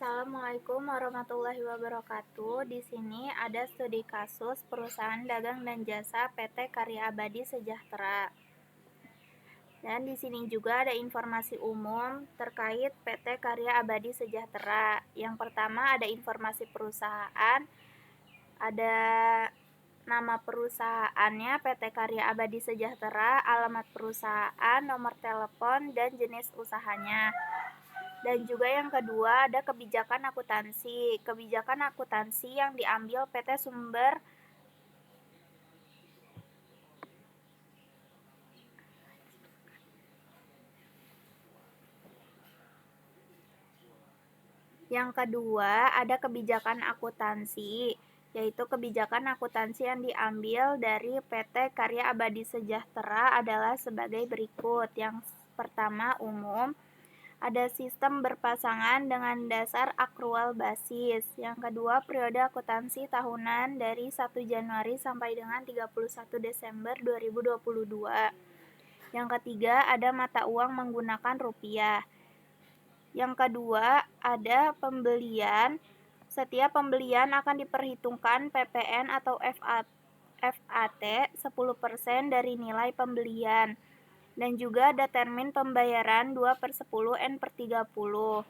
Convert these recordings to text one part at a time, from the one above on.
Assalamualaikum warahmatullahi wabarakatuh. Di sini ada studi kasus perusahaan dagang dan jasa PT Karya Abadi Sejahtera. Dan di sini juga ada informasi umum terkait PT Karya Abadi Sejahtera. Yang pertama ada informasi perusahaan, ada nama perusahaannya PT Karya Abadi Sejahtera, alamat perusahaan, nomor telepon, dan jenis usahanya. Dan juga yang kedua ada kebijakan akuntansi. Kebijakan akuntansi yang diambil PT Sumber Yang kedua ada kebijakan akuntansi, yaitu kebijakan akuntansi yang diambil dari PT Karya Abadi Sejahtera adalah sebagai berikut. Yang pertama umum, ada sistem berpasangan dengan dasar akrual basis. Yang kedua, periode akuntansi tahunan dari 1 Januari sampai dengan 31 Desember 2022. Yang ketiga, ada mata uang menggunakan rupiah. Yang kedua, ada pembelian. Setiap pembelian akan diperhitungkan PPN atau FAT 10% dari nilai pembelian. Dan juga ada termin pembayaran 2/10 N/30.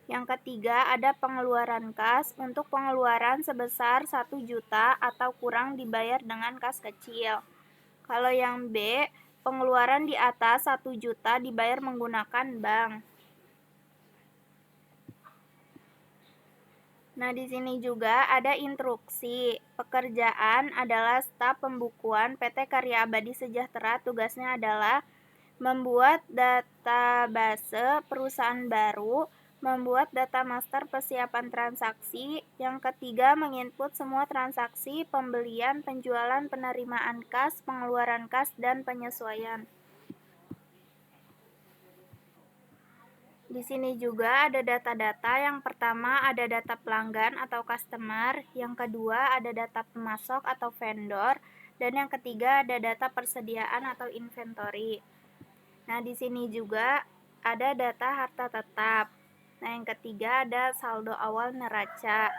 Yang ketiga, ada pengeluaran kas. Untuk pengeluaran sebesar 1 juta atau kurang dibayar dengan kas kecil. Kalau yang B, pengeluaran di atas 1 juta dibayar menggunakan bank. Nah, di sini juga ada instruksi. Pekerjaan adalah staf pembukuan PT Karya Abadi Sejahtera. Tugasnya adalah membuat database perusahaan baru, membuat data master persiapan transaksi. Yang ketiga, menginput semua transaksi pembelian, penjualan, penerimaan kas, pengeluaran kas, dan penyesuaian. Di sini juga ada data-data. Yang pertama ada data pelanggan atau customer, yang kedua ada data pemasok atau vendor, dan yang ketiga ada data persediaan atau inventory. Nah, di sini juga ada data harta tetap. Nah, yang ketiga ada saldo awal neraca.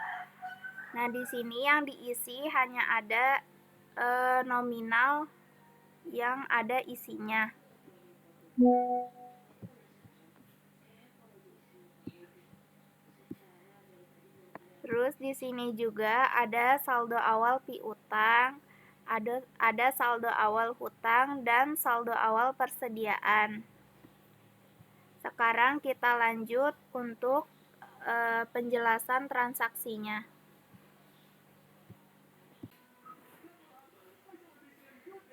Nah, di sini yang diisi hanya ada nominal yang ada isinya. Terus di sini juga ada saldo awal piutang, ada saldo awal hutang, dan saldo awal persediaan. Sekarang kita lanjut untuk penjelasan transaksinya.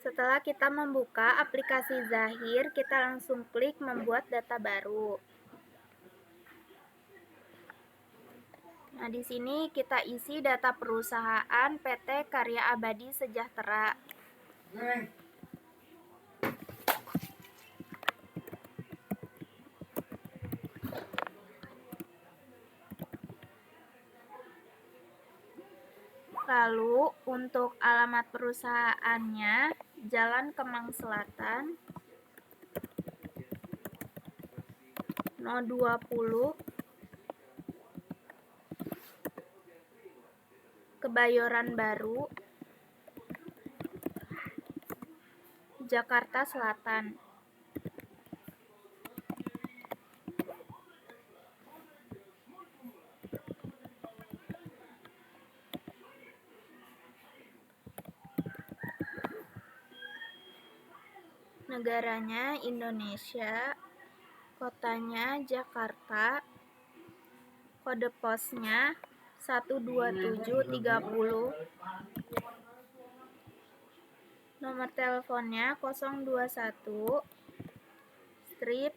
Setelah kita membuka aplikasi Zahir, kita langsung klik membuat data baru. Nah, di sini kita isi data perusahaan PT Karya Abadi Sejahtera. Lalu untuk alamat perusahaannya, Jalan Kemang Selatan, 020, Kebayoran Baru, Jakarta Selatan. Negaranya Indonesia, kotanya Jakarta, kode posnya 12730, nomor teleponnya 021 strip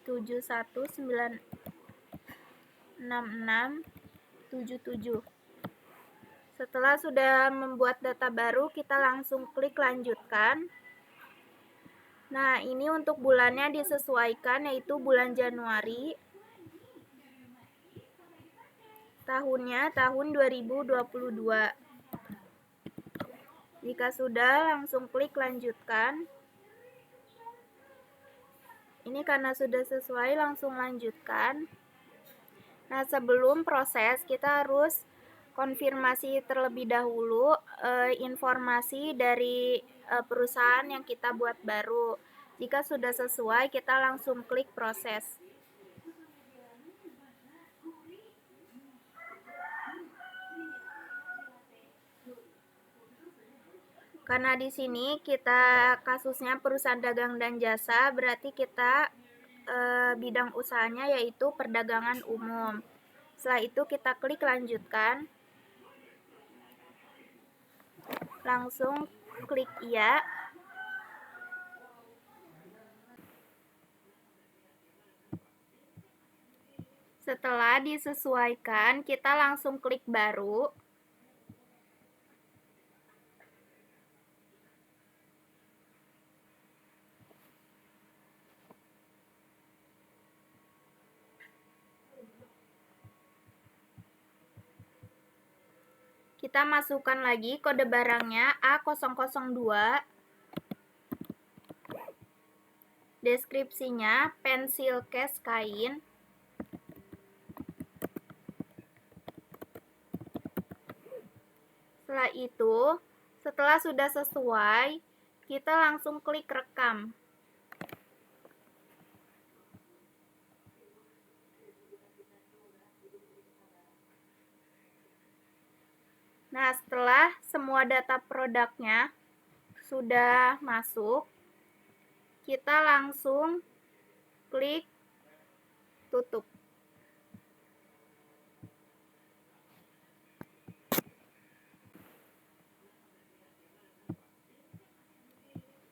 7196677. Setelah sudah membuat data baru, kita langsung klik lanjutkan. Nah, ini untuk bulannya disesuaikan, yaitu bulan Januari. Tahunnya tahun 2022. Jika sudah, langsung klik lanjutkan. Ini karena sudah sesuai, langsung lanjutkan. Nah, sebelum proses kita harus konfirmasi terlebih dahulu informasi dari perusahaan yang kita buat baru. Jika sudah sesuai, kita langsung klik proses. Karena di sini kita kasusnya perusahaan dagang dan jasa, berarti kita bidang usahanya yaitu perdagangan umum. Setelah itu kita klik lanjutkan. Langsung klik iya. Setelah disesuaikan, kita langsung klik baru. Kita masukkan lagi kode barangnya A002. Deskripsinya pensil case kain. Setelah itu, setelah sudah sesuai, kita langsung klik rekam. Nah, setelah semua data produknya sudah masuk, kita langsung klik tutup.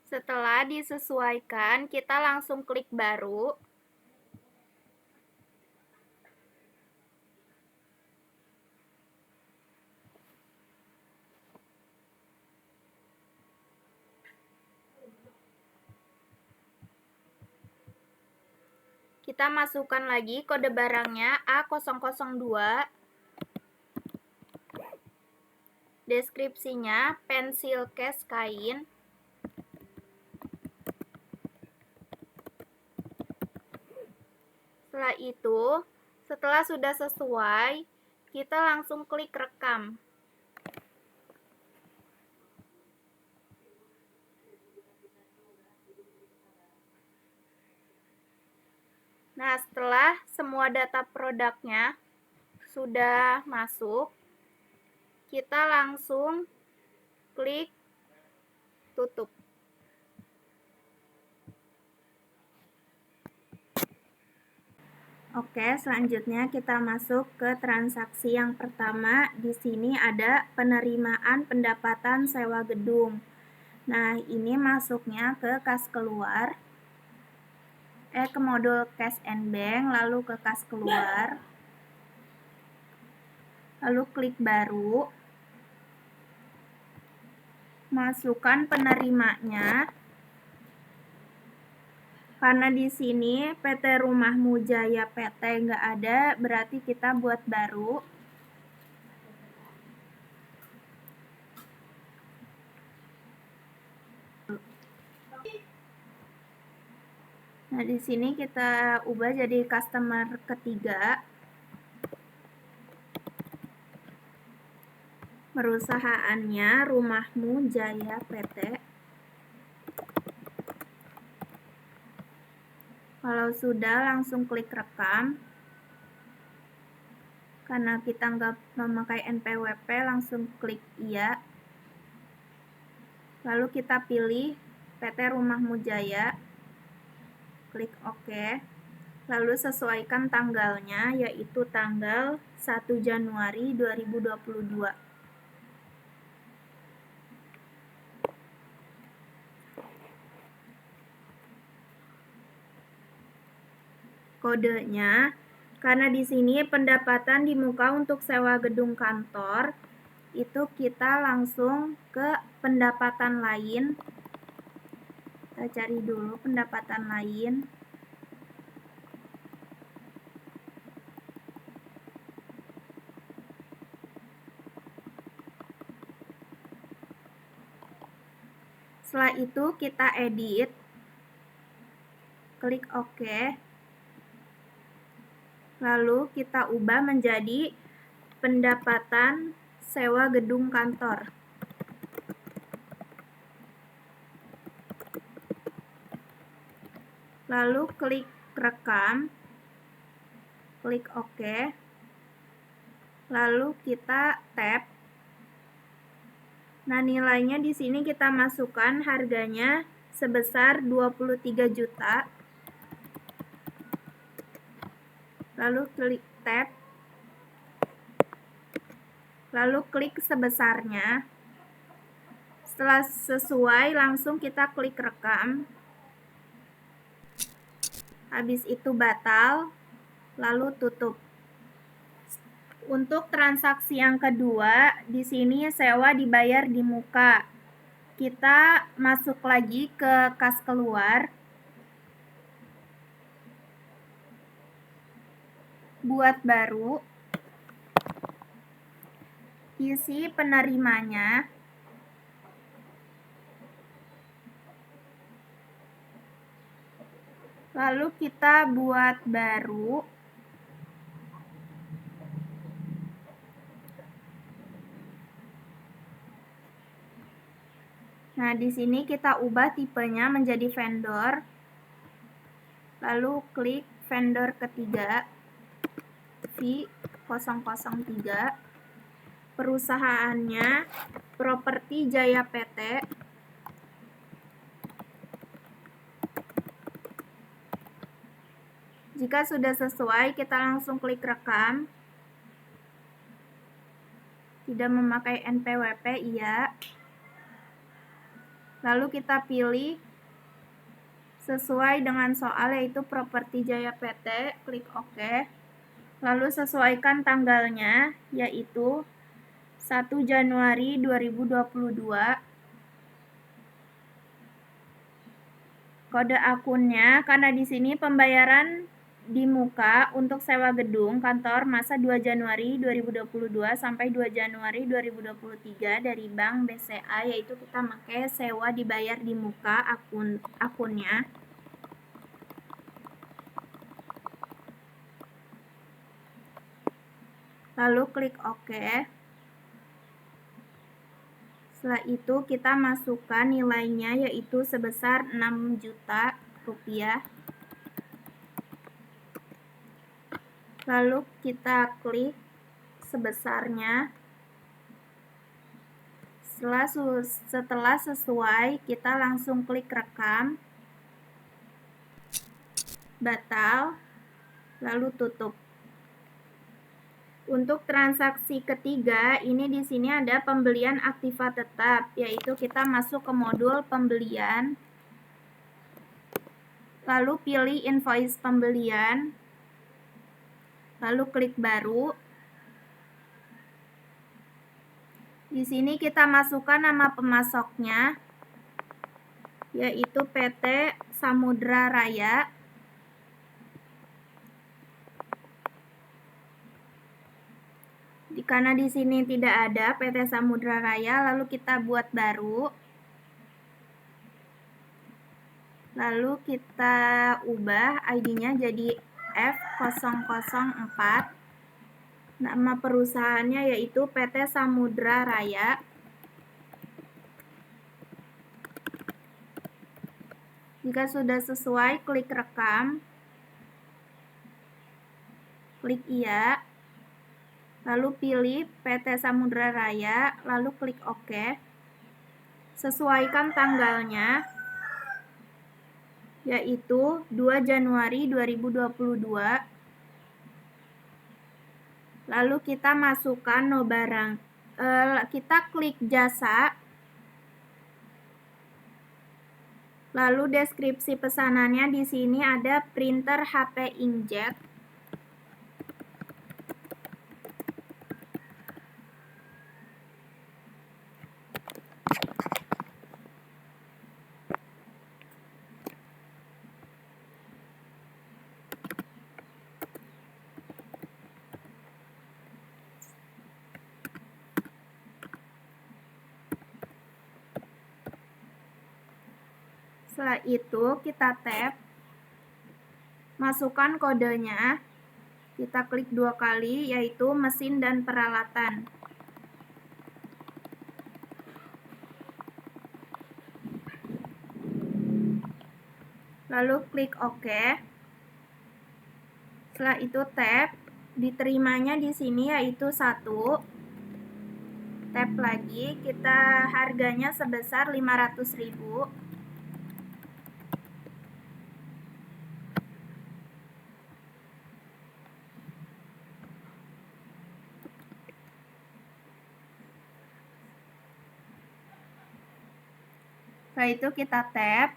Setelah disesuaikan, kita langsung klik baru. Kita masukkan lagi kode barangnya A002. Deskripsinya pensil case kain. Setelah itu, setelah sudah sesuai, kita langsung klik rekam. Nah, setelah semua data produknya sudah masuk, kita langsung klik tutup. Oke, selanjutnya kita masuk ke transaksi yang pertama. Di sini ada penerimaan pendapatan sewa gedung. Nah, ini masuknya ke kas keluar. Ke modul cash and bank, lalu ke kas keluar. Lalu klik baru. Masukkan penerimanya. Karena di sini PT Rumahmu Jaya PT nggak ada, berarti kita buat baru. Nah, di sini kita ubah jadi customer ketiga. Perusahaannya Rumahmu Jaya PT. Kalau sudah, langsung klik rekam. Karena kita nggak memakai NPWP, langsung klik iya. Lalu kita pilih PT Rumahmu Jaya. Klik OK. Lalu sesuaikan tanggalnya, yaitu tanggal 1 Januari 2022. Kodenya, karena di sini pendapatan di muka untuk sewa gedung kantor, itu kita langsung ke pendapatan lain. Kita cari dulu pendapatan lain. Setelah itu kita edit. Klik OK. Lalu kita ubah menjadi pendapatan sewa gedung kantor. Lalu klik rekam, klik OK. Lalu kita tap. Nah, nilainya di sini kita masukkan harganya sebesar 23 juta. Lalu klik tab. Lalu klik sebesarnya. Setelah sesuai, langsung kita klik rekam. Habis itu batal, lalu tutup. Untuk transaksi yang kedua, di sini sewa dibayar di muka. Kita masuk lagi ke kas keluar. Buat baru. Isi penerimanya. Lalu kita buat baru. Nah, di sini kita ubah tipenya menjadi vendor. Lalu klik vendor ketiga, V003. Perusahaannya Properti Jaya PT. Jika sudah sesuai, kita langsung klik rekam. Tidak memakai NPWP, iya. Lalu kita pilih sesuai dengan soal, yaitu Properti Jaya PT, klik OK. Lalu sesuaikan tanggalnya, yaitu 1 Januari 2022. Kode akunnya, karena di sini pembayaran di muka untuk sewa gedung kantor masa 2 Januari 2022 sampai 2 Januari 2023 dari Bank BCA, yaitu kita pakai sewa dibayar di muka akunnya. Lalu klik OK. Setelah itu kita masukkan nilainya, yaitu sebesar 6 juta rupiah. Lalu kita klik sebesarnya. Setelah sesuai, kita langsung klik rekam, batal, lalu tutup. Untuk transaksi ketiga, ini di sini ada pembelian aktiva tetap, yaitu kita masuk ke modul pembelian. Lalu pilih invoice pembelian. Lalu klik baru. Di sini kita masukkan nama pemasoknya, yaitu PT Samudra Raya. Karena di sini tidak ada PT Samudra Raya, lalu kita buat baru. Lalu kita ubah ID-nya jadi F004. Nama perusahaannya yaitu PT Samudra Raya. Jika sudah sesuai, klik rekam. Klik iya. Lalu pilih PT Samudra Raya, lalu klik OK. Sesuaikan tanggalnya, yaitu 2 Januari 2022. Lalu kita masukkan no barang. Kita klik jasa. Lalu deskripsi pesanannya di sini ada printer HP inkjet. Setelah itu kita tap, masukkan kodenya. Kita klik 2 kali, yaitu mesin dan peralatan. Lalu klik OK. Setelah itu tap, diterimanya di sini yaitu 1. Tap lagi, kita harganya sebesar 500.000. Setelah itu kita tap.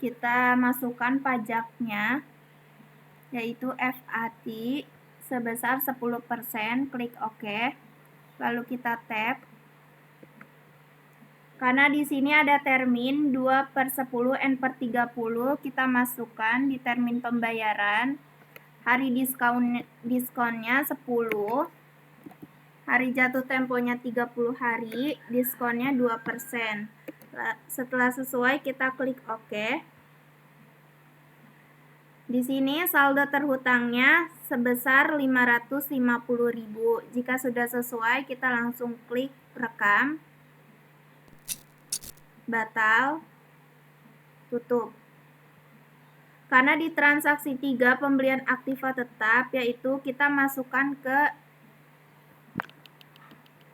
Kita masukkan pajaknya, yaitu VAT sebesar 10%, klik OK. Lalu kita tap. Karena di sini ada termin 2/10 N/30, kita masukkan di termin pembayaran. Hari diskonnya 10. Hari jatuh temponya 30 hari, diskonnya 2%. Setelah sesuai, kita klik OK. Di sini saldo terhutangnya sebesar 550.000. Jika sudah sesuai, kita langsung klik rekam, batal, tutup. Karena di transaksi 3 pembelian aktiva tetap, yaitu kita masukkan ke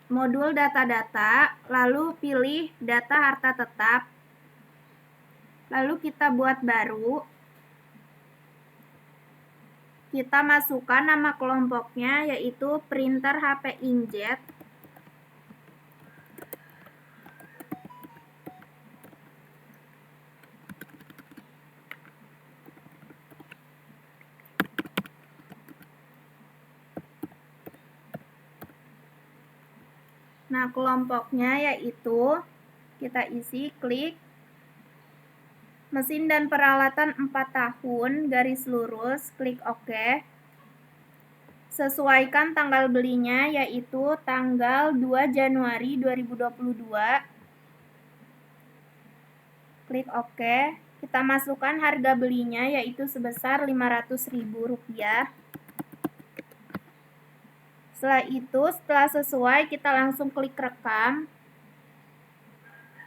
modul data-data, lalu pilih data harta tetap, lalu kita buat baru. Kita masukkan nama kelompoknya, yaitu printer HP inkjet. Nah, kelompoknya yaitu kita isi, klik mesin dan peralatan 4 tahun, garis lurus, klik OK. Sesuaikan tanggal belinya, yaitu tanggal 2 Januari 2022. Klik OK. Kita masukkan harga belinya, yaitu sebesar Rp500.000. Setelah itu, setelah sesuai, kita langsung klik rekam,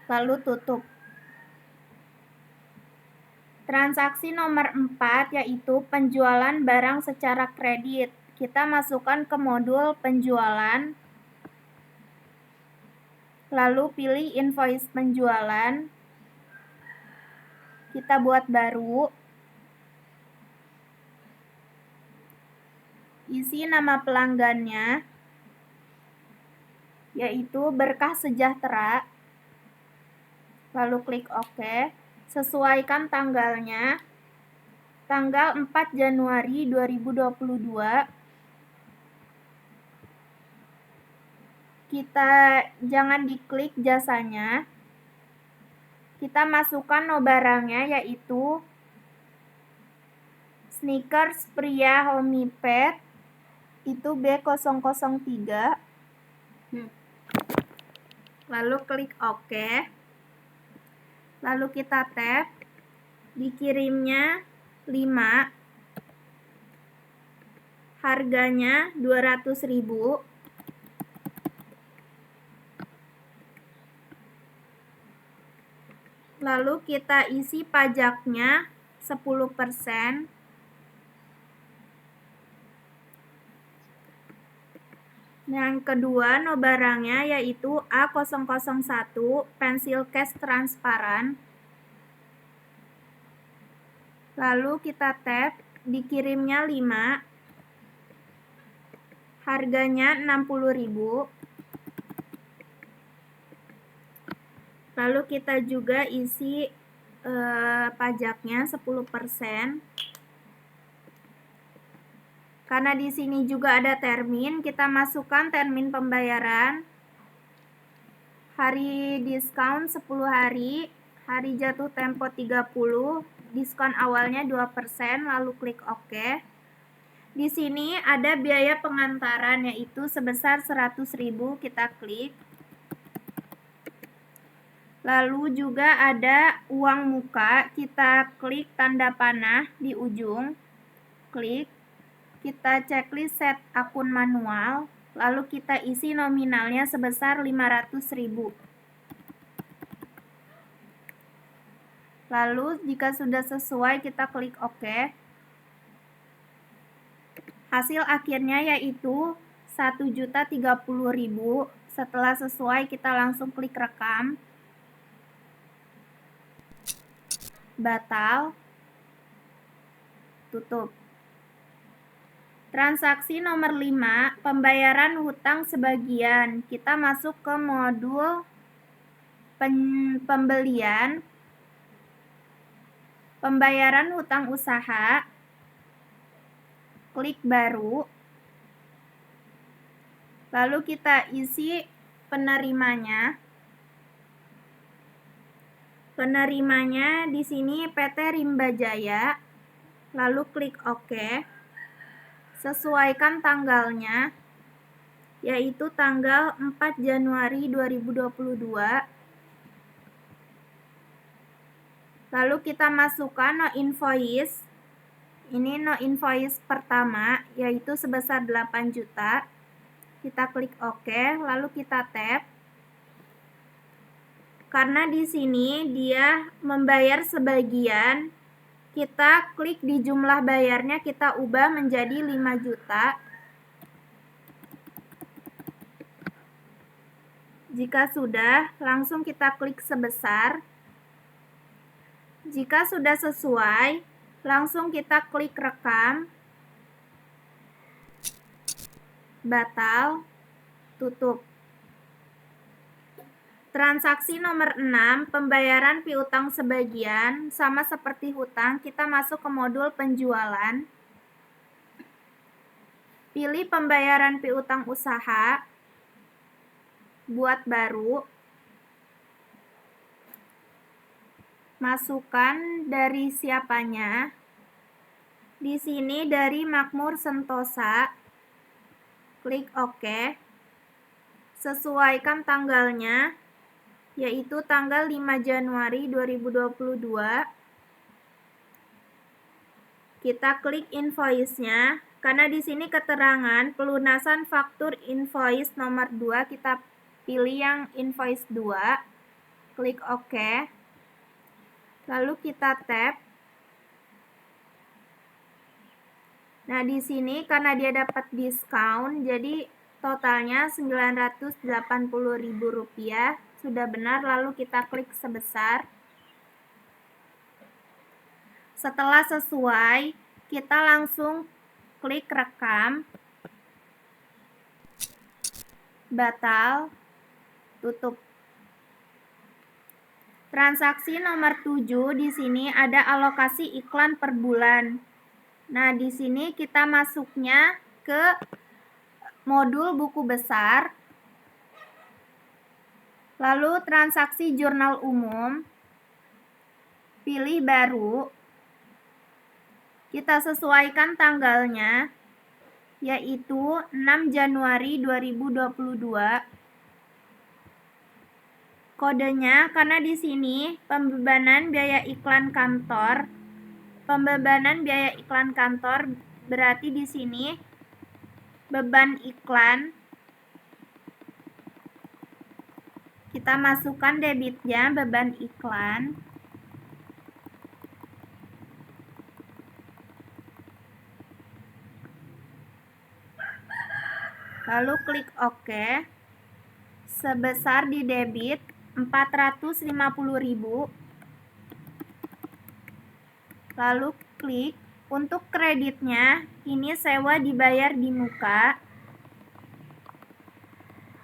lalu tutup. Transaksi nomor 4 yaitu penjualan barang secara kredit. Kita masukkan ke modul penjualan, lalu pilih invoice penjualan. Kita buat baru. Isi nama pelanggannya, yaitu Berkah Sejahtera. Lalu klik OK. Sesuaikan tanggalnya, tanggal 4 Januari 2022. Kita jangan diklik jasanya. Kita masukkan barangnya, yaitu sneakers pria Homiped, itu B003. Lalu klik OK. Lalu kita tap, dikirimnya 5, harganya 200.000. Lalu kita isi pajaknya 10%. Yang kedua, barangnya yaitu A001 pensil case transparan. Lalu kita tap, dikirimnya 5, harganya 60.000. Lalu kita juga isi pajaknya 10%. Karena di sini juga ada termin, kita masukkan termin pembayaran. Hari diskon 10 hari, hari jatuh tempo 30, diskon awalnya 2%, lalu klik OK. Di sini ada biaya pengantaran, yaitu sebesar 100.000, kita klik. Lalu juga ada uang muka, kita klik tanda panah di ujung, klik, kita checklist set akun manual, lalu kita isi nominalnya sebesar 500.000. Lalu jika sudah sesuai kita klik OK. Hasil akhirnya yaitu 1.030.000. Setelah sesuai kita langsung klik rekam. Batal. Tutup. Transaksi nomor 5, pembayaran hutang sebagian. Kita masuk ke modul pembelian. Pembayaran hutang usaha. Klik baru. Lalu kita isi penerimanya. Penerimanya di sini PT Rimba Jaya. Lalu klik OK. Sesuaikan tanggalnya, yaitu tanggal 4 Januari 2022. Lalu kita masukkan no invoice. Ini no invoice pertama, yaitu sebesar 8 juta. Kita klik OK, lalu kita tap. Karena di sini dia membayar sebagian, kita klik di jumlah bayarnya, kita ubah menjadi 5 juta. Jika sudah, langsung kita klik sebesar. Jika sudah sesuai, langsung kita klik rekam. Batal. Tutup. Transaksi nomor 6, pembayaran piutang sebagian. Sama seperti hutang, kita masuk ke modul penjualan. Pilih pembayaran piutang usaha. Buat baru. Masukkan dari siapanya. Di sini dari Makmur Sentosa. Klik OK. Sesuaikan tanggalnya, yaitu tanggal 5 Januari 2022. Kita klik invoice-nya. Karena di sini keterangan pelunasan faktur invoice nomor 2, kita pilih yang invoice 2. Klik OK. Lalu kita tap. Nah, di sini karena dia dapat diskon, jadi totalnya Rp980.000. Sudah benar, lalu kita klik sebesar. Setelah sesuai, kita langsung klik rekam. Batal. Tutup. Transaksi nomor 7, di sini ada alokasi iklan per bulan. Nah, di sini kita masuknya ke modul buku besar. Lalu transaksi jurnal umum. Pilih baru. Kita sesuaikan tanggalnya, yaitu 6 Januari 2022. Kodenya, karena di sini pembebanan biaya iklan kantor. Pembebanan biaya iklan kantor berarti di sini beban iklan. Kita masukkan debitnya, beban iklan. Lalu klik OK. Sebesar di debit 450.000. Lalu klik untuk kreditnya, ini sewa dibayar di muka.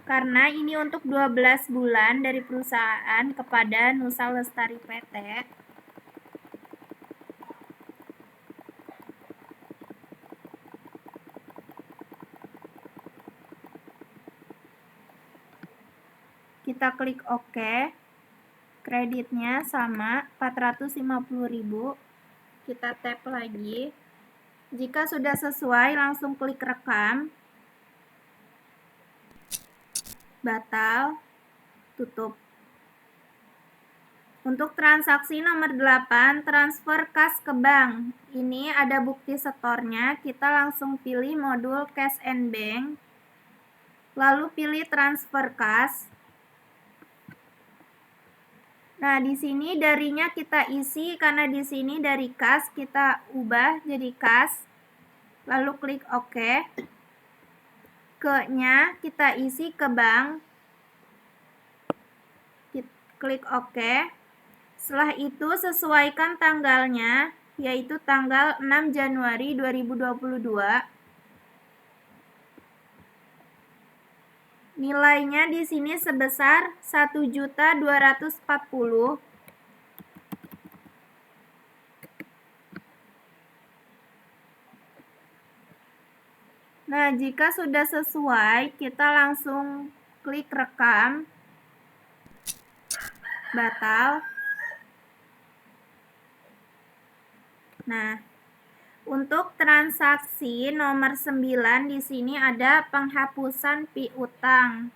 Karena ini untuk 12 bulan dari perusahaan kepada Nusa Lestari PT. Kita klik OK. Kreditnya sama 450.000. Kita tap lagi. Jika sudah sesuai, langsung klik rekam. Batal. Tutup. Untuk transaksi nomor 8, transfer kas ke bank. Ini ada bukti setornya, kita langsung pilih modul cash and bank, lalu pilih transfer kas. Nah, di sini darinya kita isi, karena di sini dari kas kita ubah jadi kas, lalu klik OK. Ke-nya kita isi ke bank, klik OK. Setelah itu sesuaikan tanggalnya, yaitu tanggal 6 Januari 2022. Nilainya di sini sebesar 1.240.000. Nah, jika sudah sesuai, kita langsung klik rekam, batal. Nah, untuk transaksi nomor 9 di sini ada penghapusan piutang.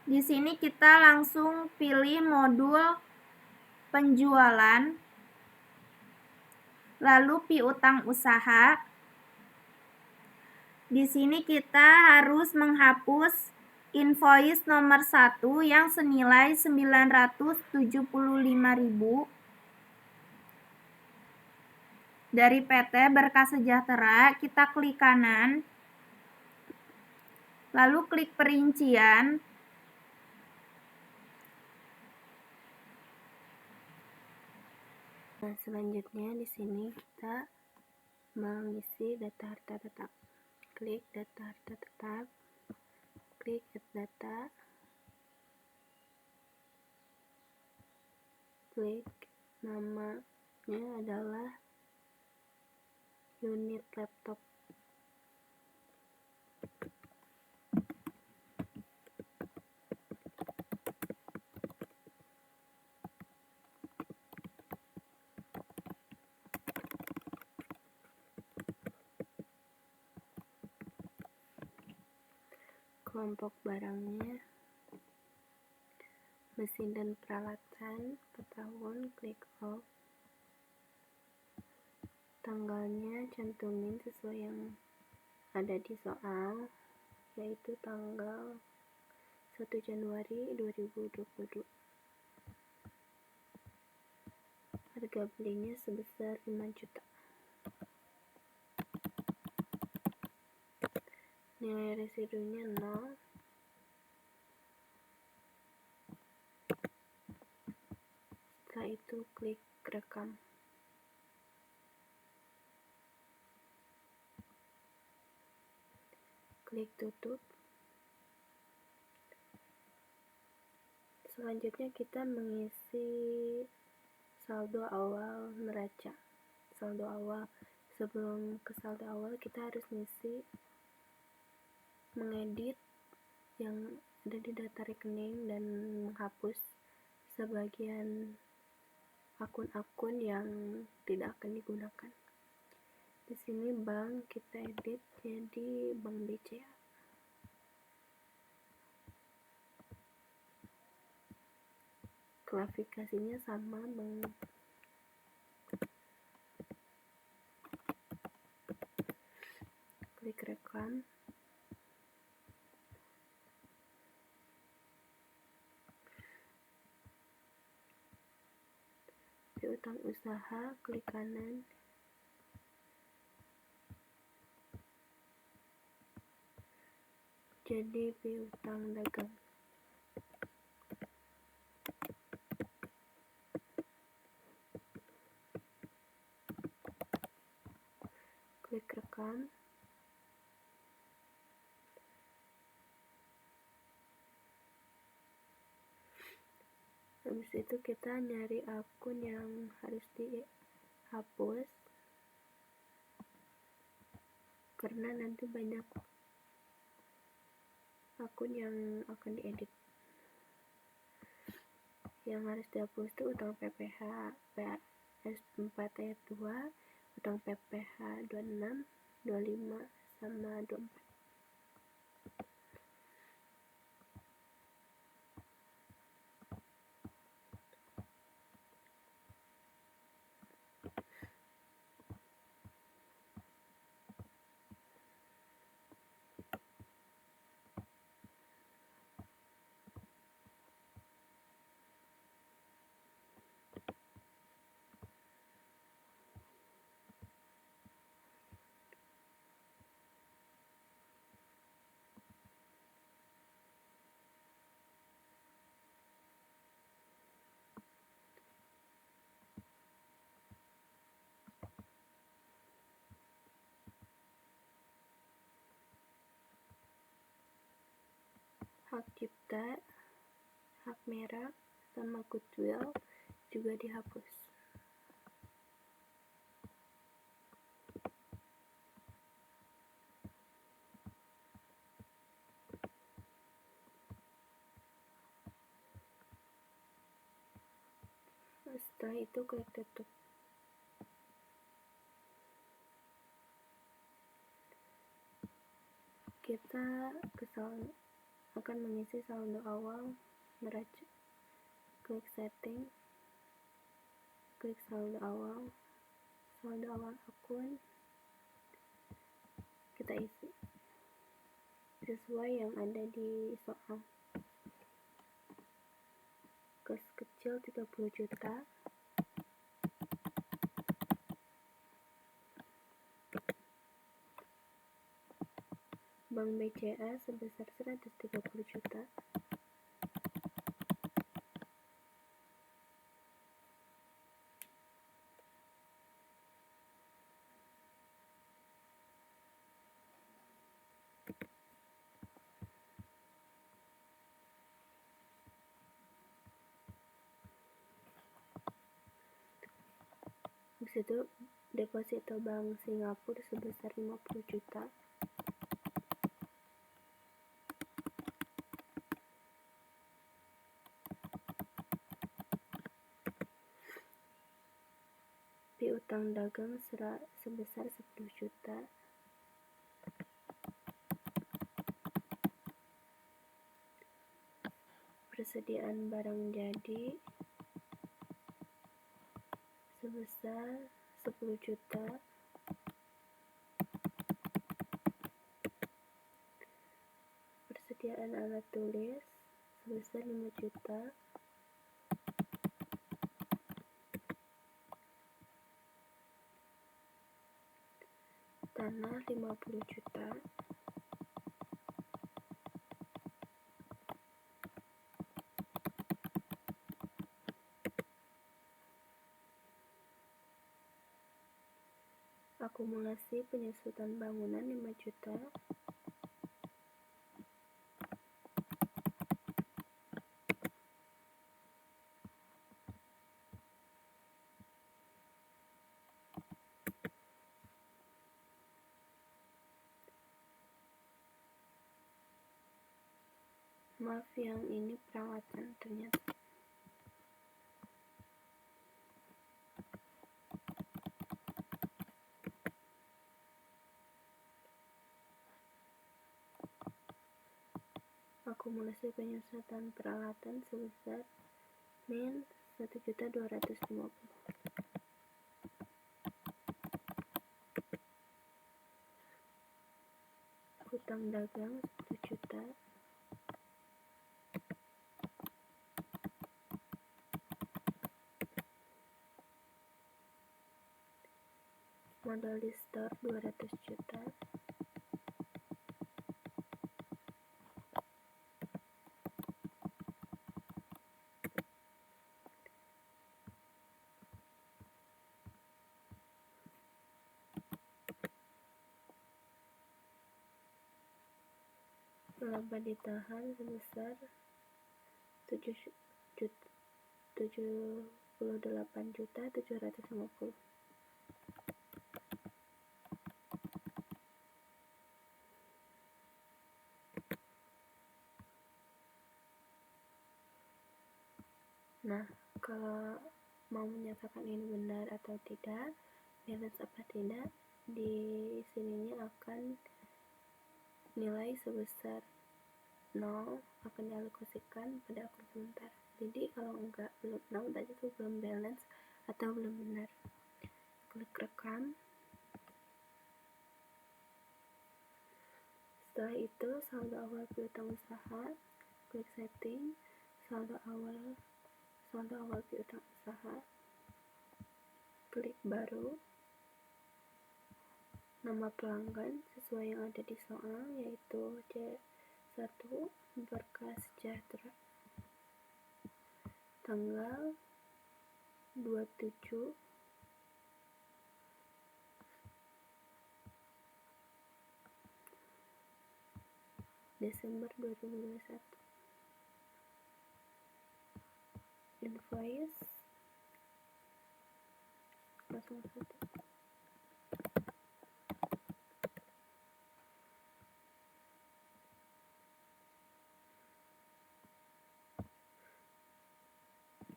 Di sini kita langsung pilih modul penjualan, lalu piutang usaha. Di sini kita harus menghapus invoice nomor 1 yang senilai 975.000 dari PT Berkah Sejahtera. Kita klik kanan, lalu klik perincian. Nah, selanjutnya di sini kita mengisi data harta tetap. Klik data harta tetap, klik add data, klik namanya adalah unit laptop. Kelompok barangnya mesin dan peralatan per tahun, klik off. Tanggalnya cantumin sesuai yang ada di soal, yaitu tanggal 1 Januari 2022. Harga belinya sebesar 5 juta. Nilai residunya 0. Setelah itu klik rekam. Klik tutup. Selanjutnya kita mengisi saldo awal neraca. Saldo awal. Sebelum ke saldo awal kita harus mengedit yang ada di data rekening dan menghapus sebagian akun-akun yang tidak akan digunakan. Di sini bank kita edit jadi Bank BCA. Klasifikasinya sama bank. Klik rekam. Piutang usaha, klik kanan. Jadi piutang dagang. Klik rekam. Habis itu kita nyari akun yang harus dihapus, karena nanti banyak akun yang akan diedit. Yang harus dihapus itu utang PPh PS4 ayat 2, utang PPh 26, 25, sama 24. hak cipta, hak merek, sama goodwill juga dihapus. Setelah itu klik tutup. Kita akan mengisi saldo awal neraca. Klik setting, klik saldo awal akun, kita isi sesuai yang ada di soal. Kas kecil 30 juta, Bank BCA sebesar 130 juta, habis itu deposito Bank Singapura sebesar 50 juta, piutang dagang sebesar 10 juta, persediaan barang jadi sebesar 10 juta, persediaan alat tulis sebesar 5 juta, tanah 50 juta, akumulasi penyusutan bangunan 5 juta, maaf yang ini perawatan ternyata. Akumulasi penyusutan peralatan sebesar min 1.250.000. Hutang dagang 10 juta, modal di store 200 juta, laba ditahan sebesar 78.750.000. Nah, kalau mau menyatakan ini benar atau tidak, balance apa tidak, di sininya akan nilai sebesar 0 akan dialokasikan pada akun sementara. Jadi kalau belum 0 berarti itu belum balance atau belum benar. Klik rekam. Setelah itu saldo awal piutang usaha, klik setting, saldo awal piutang usaha, klik baru, nama pelanggan sesuai yang ada di soal, yaitu C1 Berkah Sejahtera, tanggal 27 Desember 2021. invoice 01.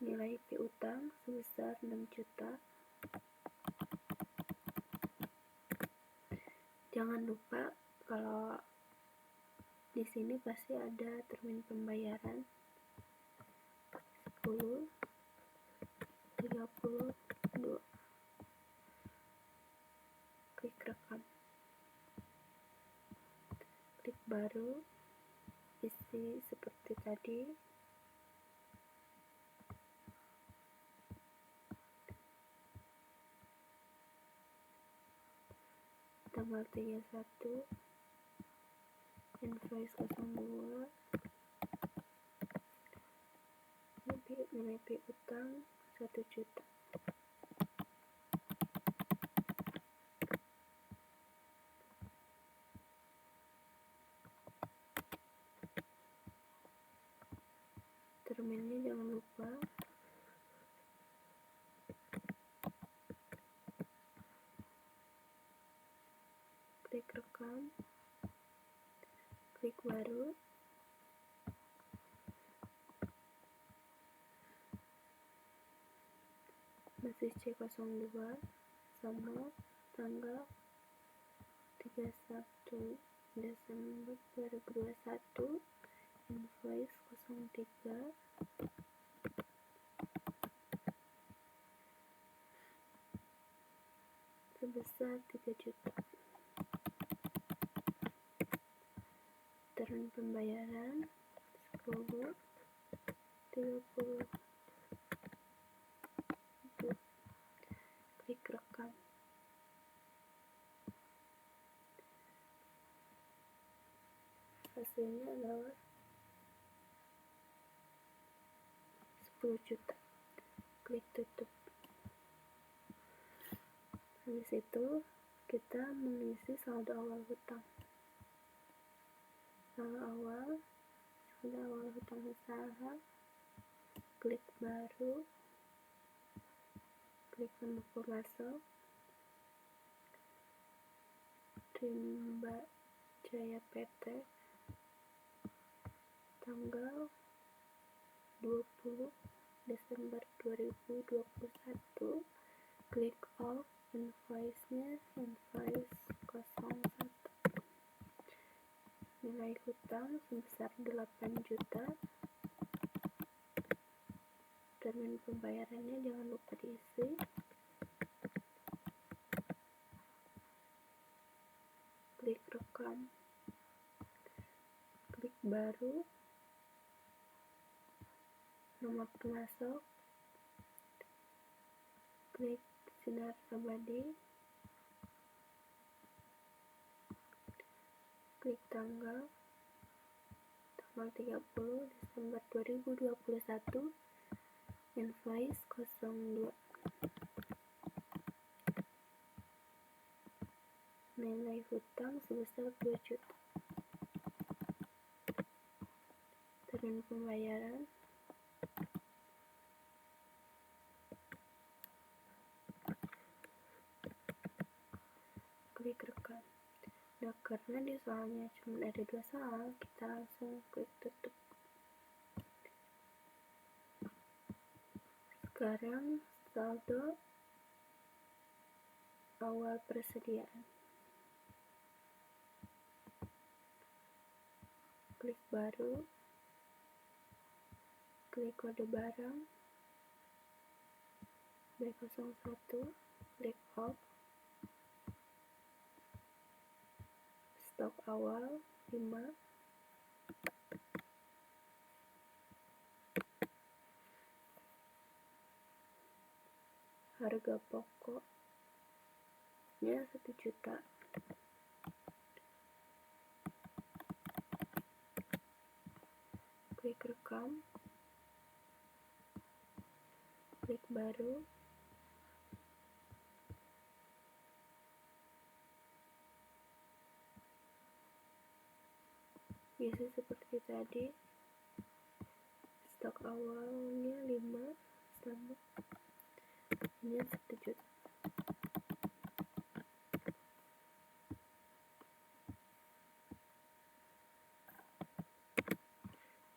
Nilai piutang sebesar 6 juta. Jangan lupa kalau di sini pasti ada termin pembayaran 10, 32. Klik rekam. Klik baru, isi seperti tadi. Tanggal 31, invoice 02, nilai piutang 1 juta. Terminnya jangan lupa. Klik rekam, klik baru. Masih C02 sama tanggal 31 Desember 2021, invoice 03 sebesar 3 juta. Termin pembayaran 10, 30. Klik rekam. Hasilnya adalah 10 juta. Klik tutup. Habis itu kita mengisi saldo awal hutang. Saldo awal hutang usaha. Klik baru, klik menu pemasok, Rimba Jaya PT, tanggal 20 Desember 2021. Klik off invoice-nya, invoice 01. Nilai hutang sebesar 8 juta. Termin pembayarannya jangan lupa diisi. Klik rekam, klik baru, nomor pemasok, klik sinar abadi, klik tanggal 30 Desember 2021, invoice 02. Nilai hutang sebesar 2 juta. Termin pembayaran klik rekam. Nah, karena di soalnya cuma ada 2 soal, kita langsung klik tutup. Sekarang saldo awal persediaan. Klik baru, klik kode barang B01, klik off, stok awal 5, harga pokoknya 1 juta. Klik rekam, klik baru, isi seperti tadi. stok awalnya 5 sama ini 1 juta.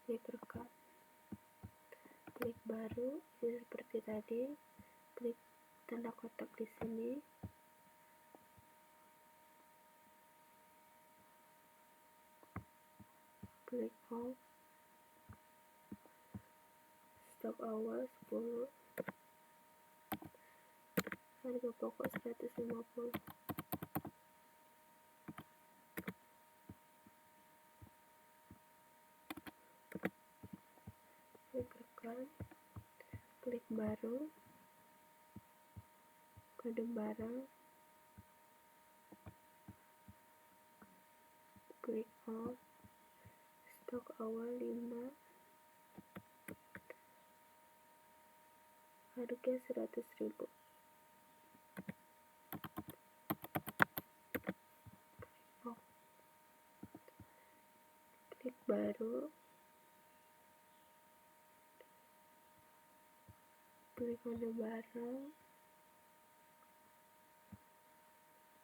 Klik rekam, klik baru seperti tadi, klik tanda kotak di sini, klik off, stok awal 10, harga pokok 150. Klik rekam, klik baru, kode barang, klik off, stok awal 5, harga 100.000. Klik baru, klik kode barang,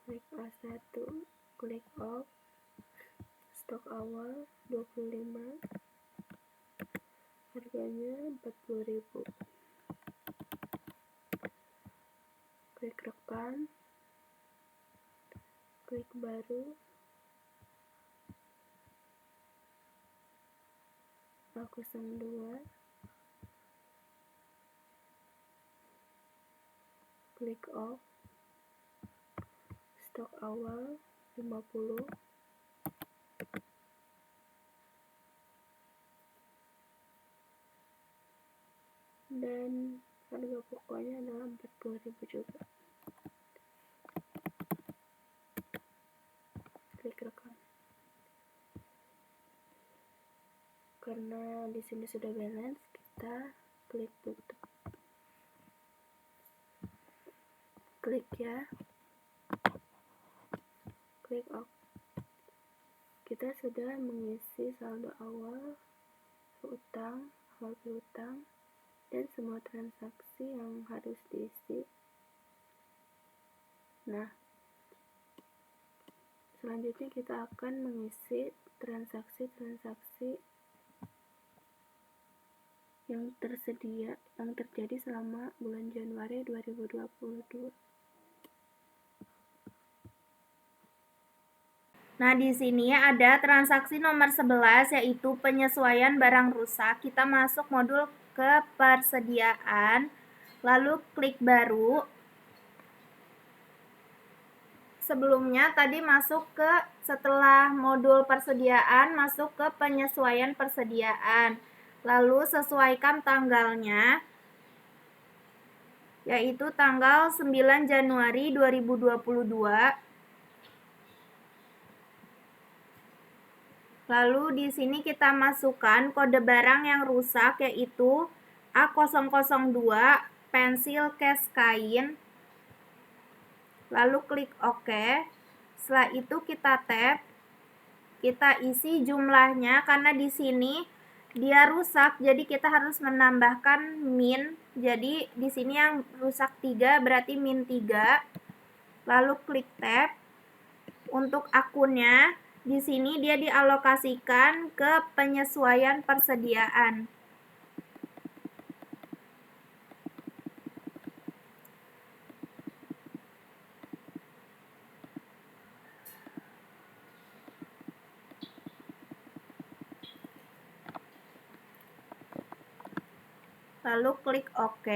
klik A1, klik off, stok awal 25, harganya 40.000. Klik rekam, klik baru, A02, klik off, stok awal 50, dan harga pokoknya adalah 40.000 juga. Klik rekam. Karena di sini sudah balance, kita klik tutup. Klik ya. Klik off. Kita sudah mengisi saldo awal piutang, dan semua transaksi yang harus diisi. Nah, selanjutnya kita akan mengisi transaksi-transaksi yang terjadi selama bulan Januari 2022. Nah, di sini ada transaksi nomor 11 yaitu penyesuaian barang rusak. Kita masuk modul ke persediaan, lalu klik baru. Sebelumnya tadi masuk ke setelah modul persediaan, masuk ke penyesuaian persediaan. Lalu sesuaikan tanggalnya, yaitu tanggal 9 Januari 2022. Lalu di sini kita masukkan kode barang yang rusak, yaitu A002 pensil case kain. Lalu klik OK. Setelah itu kita tap, kita isi jumlahnya karena di sini dia rusak, jadi kita harus menambahkan min. Jadi di sini yang rusak 3 berarti min 3. Lalu klik tab. Untuk akunnya di sini dia dialokasikan ke penyesuaian persediaan. Lalu klik OK,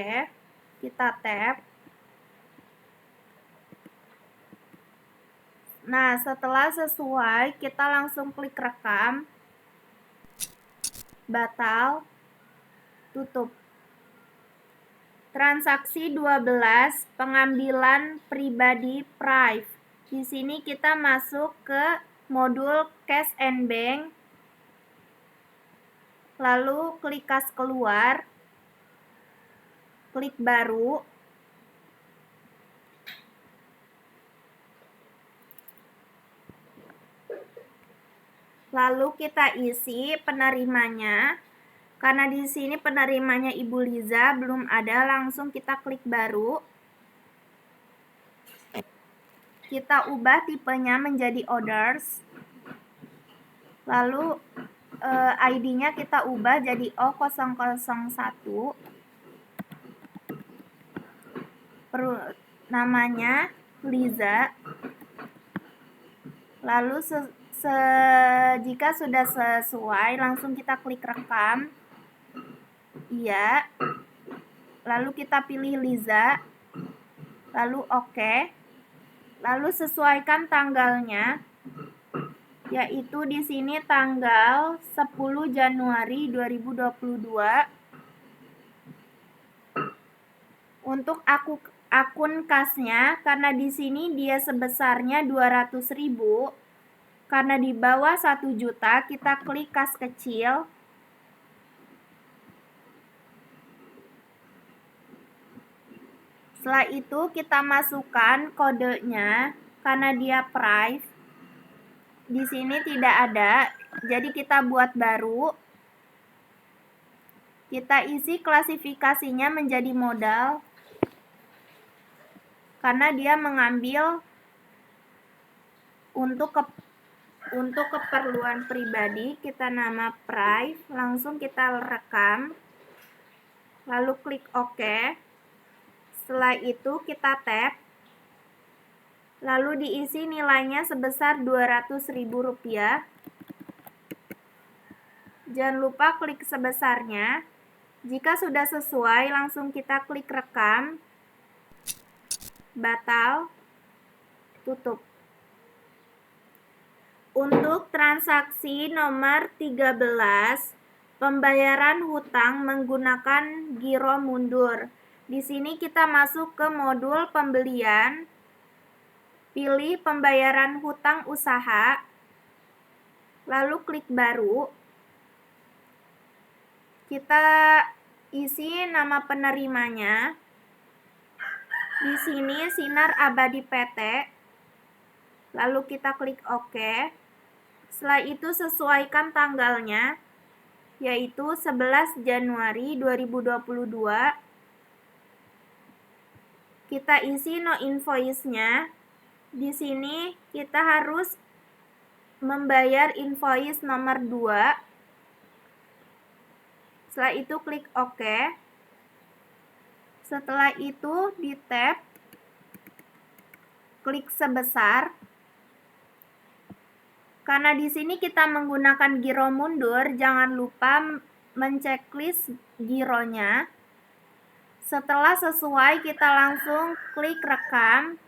kita tap. Nah, setelah sesuai, kita langsung klik rekam, batal, tutup. Transaksi 12, pengambilan pribadi Prive. Di sini kita masuk ke modul Cash and Bank, lalu klik kas keluar, klik baru, lalu kita isi penerimanya. Karena di sini penerimanya Ibu Liza belum ada, langsung kita klik baru. Kita ubah tipenya menjadi orders. Lalu ID-nya kita ubah jadi O001. Namanya Liza. Lalu jika sudah sesuai, langsung kita klik rekam. Iya. Lalu kita pilih Liza. Lalu oke. Lalu sesuaikan tanggalnya, yaitu di sini tanggal 10 Januari 2022. Untuk akun kasnya, karena di sini dia sebesarnya 200.000, karena di bawah 1 juta, kita klik kas kecil. Setelah itu kita masukkan kodenya, karena dia private. Di sini tidak ada, jadi kita buat baru. Kita isi klasifikasinya menjadi modal, karena dia mengambil untuk keperluan pribadi. Kita nama private, langsung kita rekam, lalu klik OK. Setelah itu kita tap, lalu diisi nilainya sebesar Rp200.000. Jangan lupa klik sebesarnya. Jika sudah sesuai, langsung kita klik rekam, batal, tutup. Untuk transaksi nomor 13, pembayaran hutang menggunakan giro mundur. Di sini kita masuk ke modul pembelian, pilih pembayaran hutang usaha, lalu klik baru. Kita isi nama penerimanya. Di sini Sinar Abadi PT. Lalu kita klik OK. Setelah itu sesuaikan tanggalnya, yaitu 11 Januari 2022. Kita isi no invoice-nya. Di sini kita harus membayar invoice nomor 2. Setelah itu klik OK. Setelah itu di tab, klik sebesar. Karena di sini kita menggunakan giro mundur, jangan lupa menceklis gironya. Setelah sesuai, kita langsung klik rekam.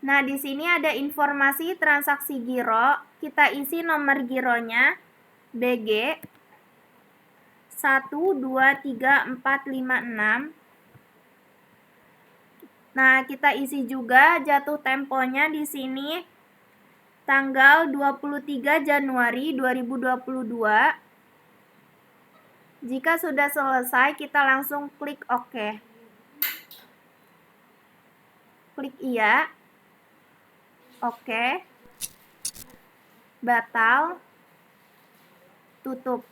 Nah, di sini ada informasi transaksi giro. Kita isi nomor gironya BG 123456. Nah, kita isi juga jatuh temponya di sini tanggal 23 Januari 2022. Jika sudah selesai, kita langsung klik OK. Klik iya. OK. Batal. Tutup.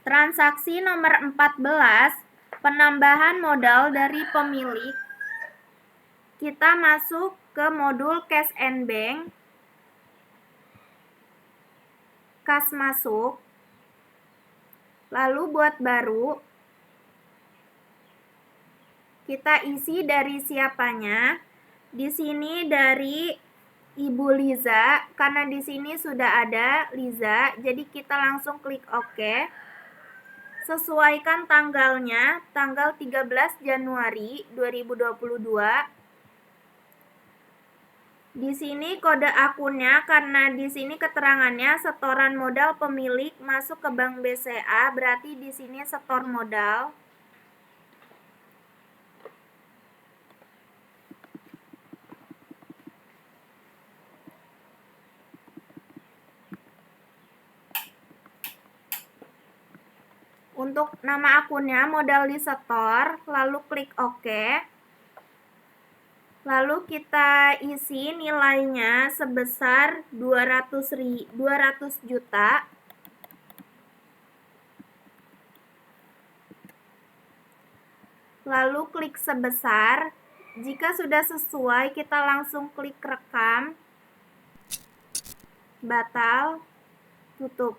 Transaksi nomor 14, penambahan modal dari pemilik. Kita masuk ke modul Cash and Bank. Kas masuk. Lalu buat baru. Kita isi dari siapanya. Di sini dari Ibu Liza, karena di sini sudah ada Liza, jadi kita langsung klik OK. Sesuaikan tanggalnya, tanggal 13 Januari 2022. Di sini kode akunnya, karena di sini keterangannya setoran modal pemilik masuk ke Bank BCA, berarti di sini setor modal. Untuk nama akunnya modal disetor, lalu klik OK. Lalu kita isi nilainya sebesar 200 juta. lalu klik sebesar. Jika sudah sesuai, kita langsung klik rekam, batal, tutup.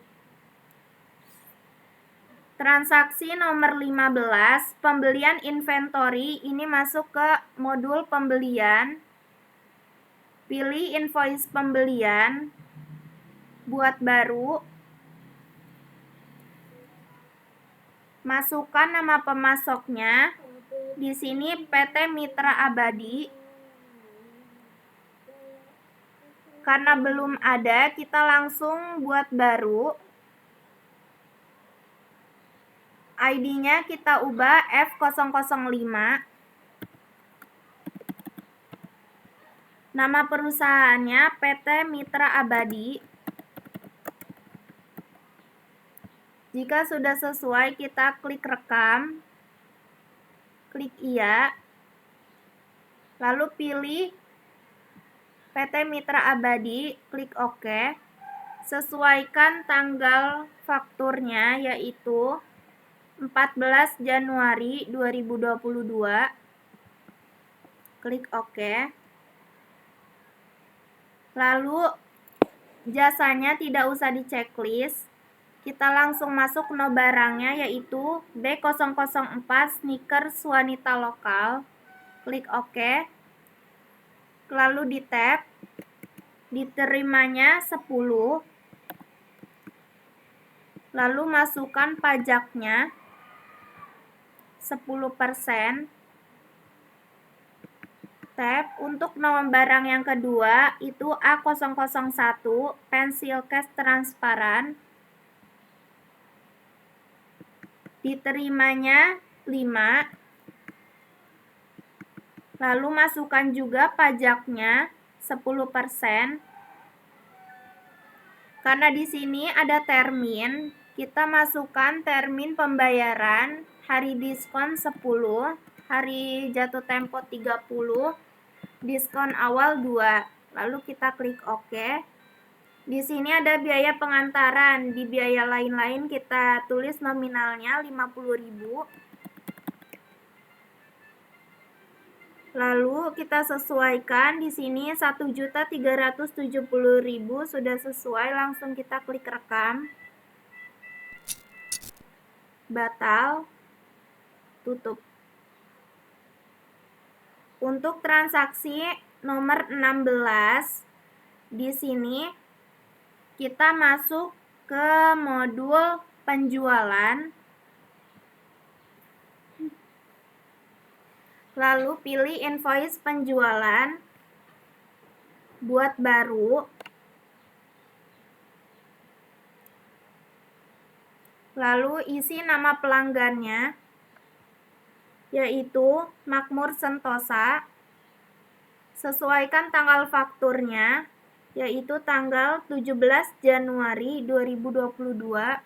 Transaksi nomor 15, pembelian inventory, ini masuk ke modul pembelian. Pilih invoice pembelian, buat baru, masukkan nama pemasoknya. Di sini PT Mitra Abadi. Karena belum ada, kita langsung buat baru. ID-nya kita ubah F005. Nama perusahaannya PT Mitra Abadi. Jika sudah sesuai, kita klik rekam, klik iya, lalu pilih PT Mitra Abadi, klik OK. Sesuaikan tanggal fakturnya, yaitu 14 Januari 2022. Klik OK. Lalu jasanya tidak usah di checklist. Kita langsung masuk no barangnya, yaitu B004 sneakers wanita lokal. Klik OK. Lalu di tab, diterimanya 10. Lalu masukkan pajaknya 10%. Tab untuk nomor barang yang kedua itu A001 pensil case transparan. Diterimanya 5. Lalu masukkan juga pajaknya 10%. Karena di sini ada termin, kita masukkan termin pembayaran, hari diskon 10, hari jatuh tempo 30, diskon awal 2. Lalu kita klik OK. Di sini ada biaya pengantaran, di biaya lain-lain kita tulis nominalnya 50.000. Lalu kita sesuaikan di sini 1.370.000 sudah sesuai, langsung kita klik rekam. Batal, tutup. Untuk transaksi nomor 16, di sini kita masuk ke modul penjualan. Lalu pilih invoice penjualan, buat baru. Lalu isi nama pelanggannya, yaitu Makmur Sentosa. Sesuaikan tanggal fakturnya, yaitu tanggal 17 Januari 2022.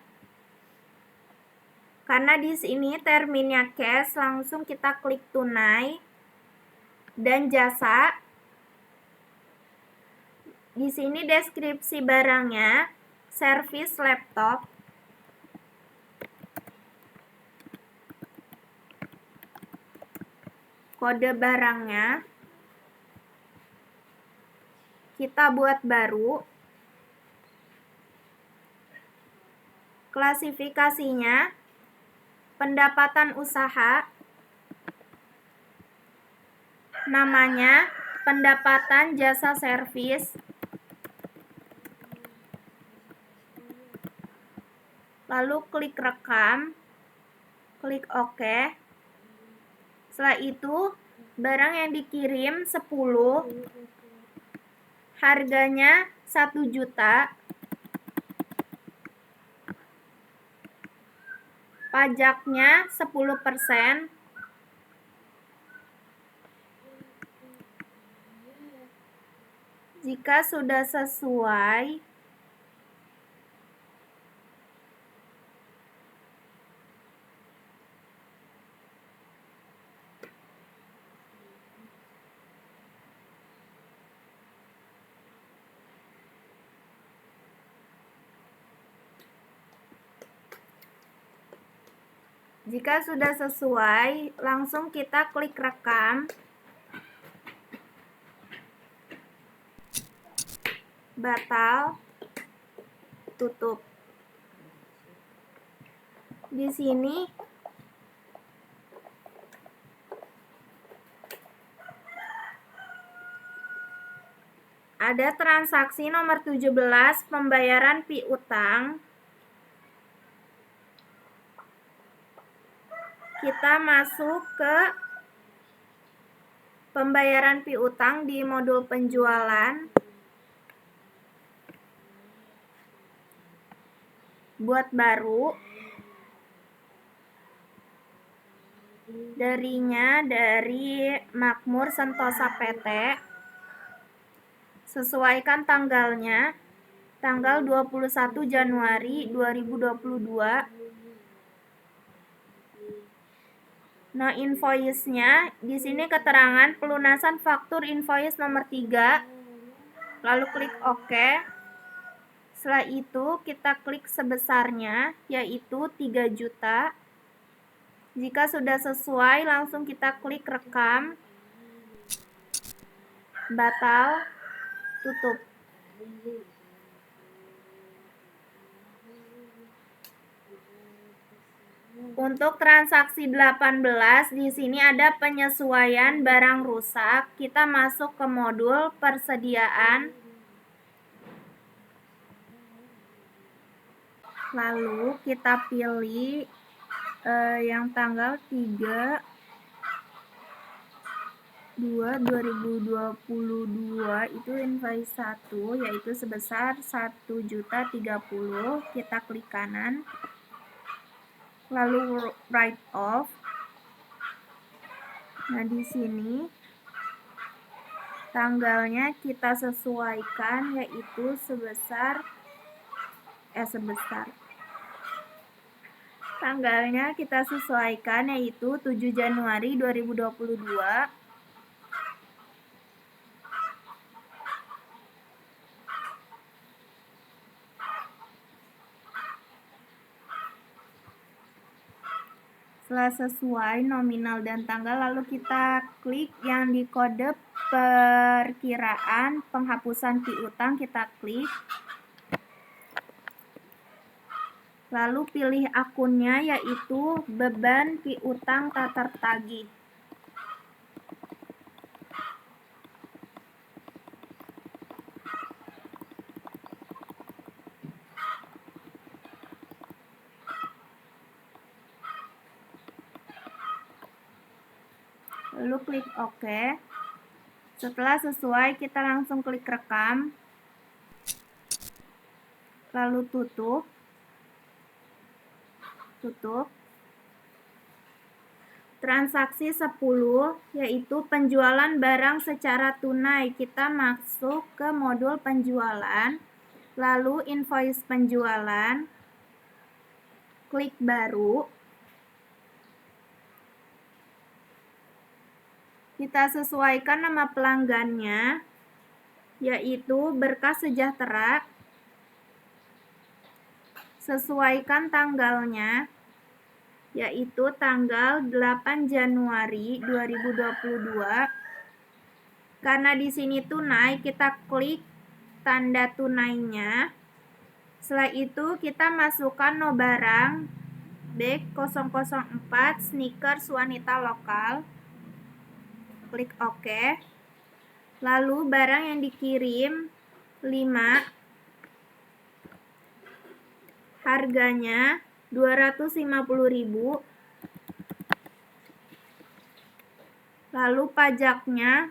Karena di sini terminnya cash, langsung kita klik tunai dan jasa. Di sini deskripsi barangnya, servis laptop. Kode barangnya kita buat baru. Klasifikasinya pendapatan usaha, namanya pendapatan jasa servis. Lalu klik rekam, klik OK. Setelah itu barang yang dikirim 10, harganya 1 juta. Pajaknya 10%. Jika sudah sesuai, Jika sudah sesuai, langsung kita klik rekam. Batal, tutup. Di sini ada transaksi nomor 17 pembayaran piutang. Kita masuk ke pembayaran piutang di modul penjualan. Buat baru. Darinya dari Makmur Sentosa PT. Sesuaikan tanggalnya. Tanggal 21 Januari 2022. Nah, invoice-nya di sini keterangan pelunasan faktur invoice nomor 3. Lalu klik OK. Setelah itu kita klik sebesarnya, yaitu 3 juta. Jika sudah sesuai, langsung kita klik rekam. Batal, tutup. Untuk transaksi 18, di sini ada penyesuaian barang rusak. Kita masuk ke modul persediaan. Lalu kita pilih yang tanggal 3/2/2022 itu invoice 1, yaitu sebesar 1.030.000. Kita klik kanan. Lalu write off. Nah, di sini tanggalnya kita sesuaikan, yaitu tanggalnya kita sesuaikan, yaitu 7 Januari 2022. Setelah sesuai nominal dan tanggal, lalu kita klik yang di kode perkiraan penghapusan piutang, kita klik. Lalu pilih akunnya, yaitu beban piutang tak tertagih. Lalu klik OK. Setelah sesuai, kita langsung klik rekam. Lalu tutup. Transaksi 10, yaitu penjualan barang secara tunai. Kita masuk ke modul penjualan. Lalu invoice penjualan. Klik baru. Kita sesuaikan nama pelanggannya, yaitu Berkas Sejahtera. Sesuaikan tanggalnya, yaitu tanggal 8 Januari 2022. Karena di sini tunai, kita klik tanda tunainya. Setelah itu kita masukkan no barang bag 004 sneakers wanita lokal. Klik OK. Lalu barang yang dikirim 5, harganya 250.000. Lalu pajaknya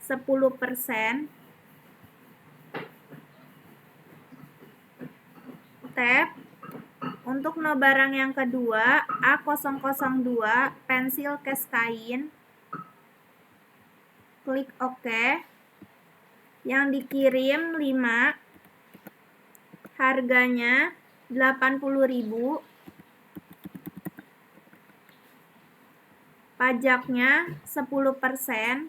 10%. Tab. Untuk no barang yang kedua, A002 pensil kes kain. Klik OK. Yang dikirim 5, harganya 80.000. Pajaknya 10%.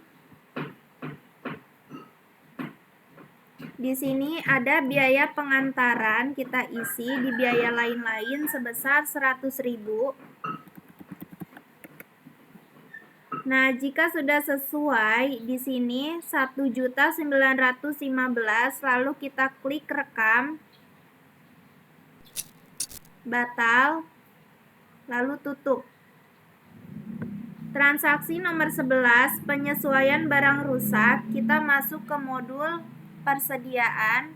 Di sini ada biaya pengantaran, kita isi di biaya lain-lain sebesar 100.000. Nah, jika sudah sesuai di sini 1.915, lalu kita klik rekam, batal, lalu tutup. Transaksi nomor 11, penyesuaian barang rusak. Kita masuk ke modul persediaan,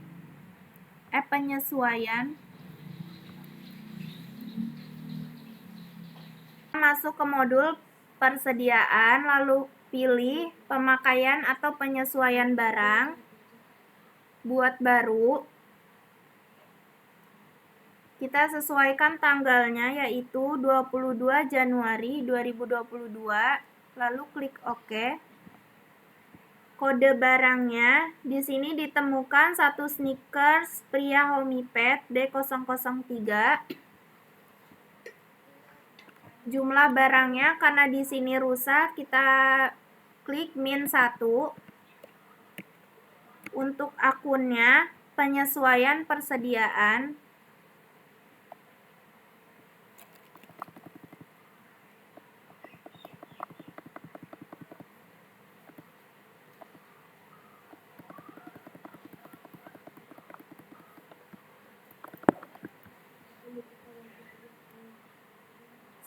penyesuaian. Masuk ke modul persediaan, lalu pilih pemakaian atau penyesuaian barang. Buat baru. Kita sesuaikan tanggalnya, yaitu 22 Januari 2022, lalu klik OK. Kode barangnya di sini ditemukan satu sneakers pria Homipad D003. Jumlah barangnya karena di sini rusak, kita klik -1. Untuk akunnya, penyesuaian persediaan.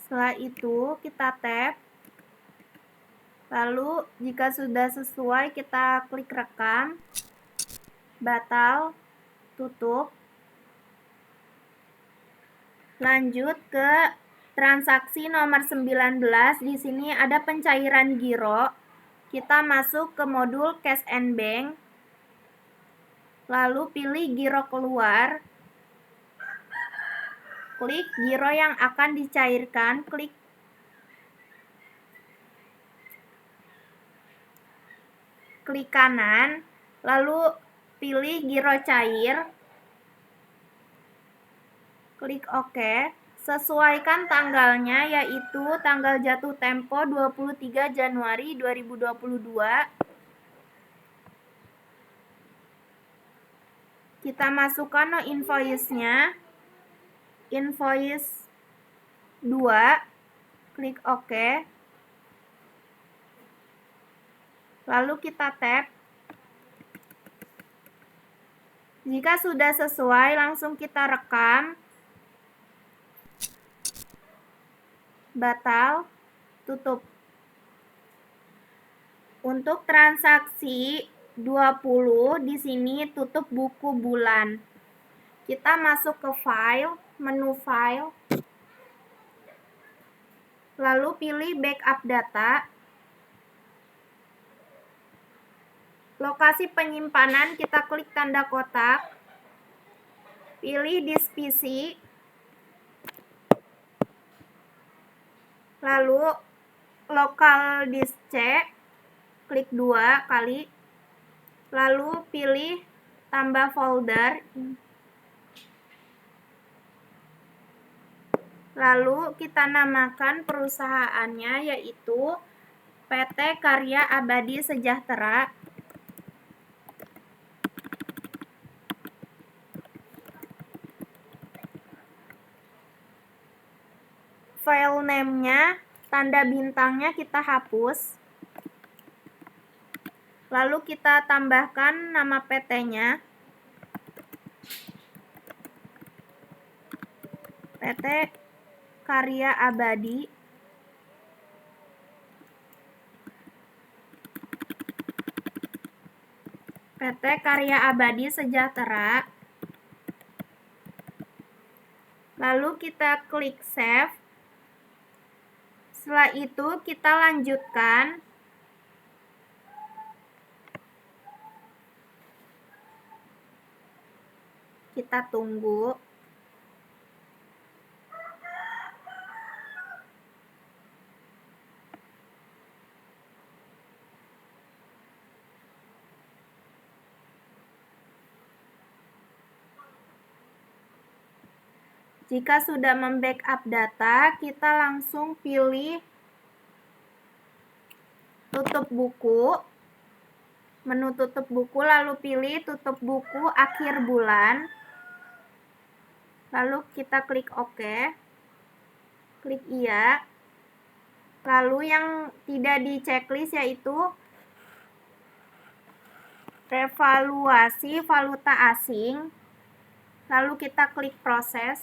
Setelah itu kita tap, lalu jika sudah sesuai kita klik rekam, batal, tutup. Lanjut ke transaksi nomor 19. Di sini ada pencairan giro. Kita masuk ke modul cash and bank, lalu pilih giro keluar. Klik giro yang akan dicairkan, klik kanan, lalu pilih giro cair, klik OK. Sesuaikan tanggalnya, yaitu tanggal jatuh tempo 23 Januari 2022. Kita masukkan no invoice-nya, invoice 2, klik OK. Lalu kita tap. Jika sudah sesuai, langsung kita rekam, batal, tutup. Untuk transaksi 20 di sini tutup buku bulan. Kita masuk ke file, menu file, lalu pilih backup data. Lokasi penyimpanan kita klik tanda kotak, pilih disk PC, lalu local disk C, klik 2 kali, lalu pilih tambah folder, lalu kita namakan perusahaannya, yaitu PT Karya Abadi Sejahtera. File name-nya, tanda bintangnya kita hapus. Lalu kita tambahkan nama PT-nya. PT Karya Abadi. PT Karya Abadi Sejahtera. Lalu kita klik save. Setelah itu kita lanjutkan. Kita tunggu. Jika sudah membackup data, kita langsung pilih tutup buku, menu tutup buku, lalu pilih tutup buku akhir bulan, lalu kita klik OK, klik iya, Lalu yang tidak di checklist yaitu revaluasi valuta asing. Lalu kita klik proses.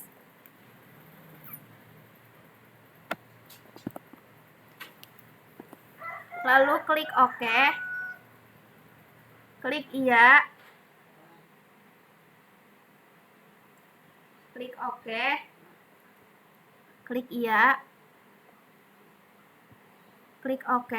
Lalu klik OK. Klik iya. Klik OK. Klik iya. Klik OK.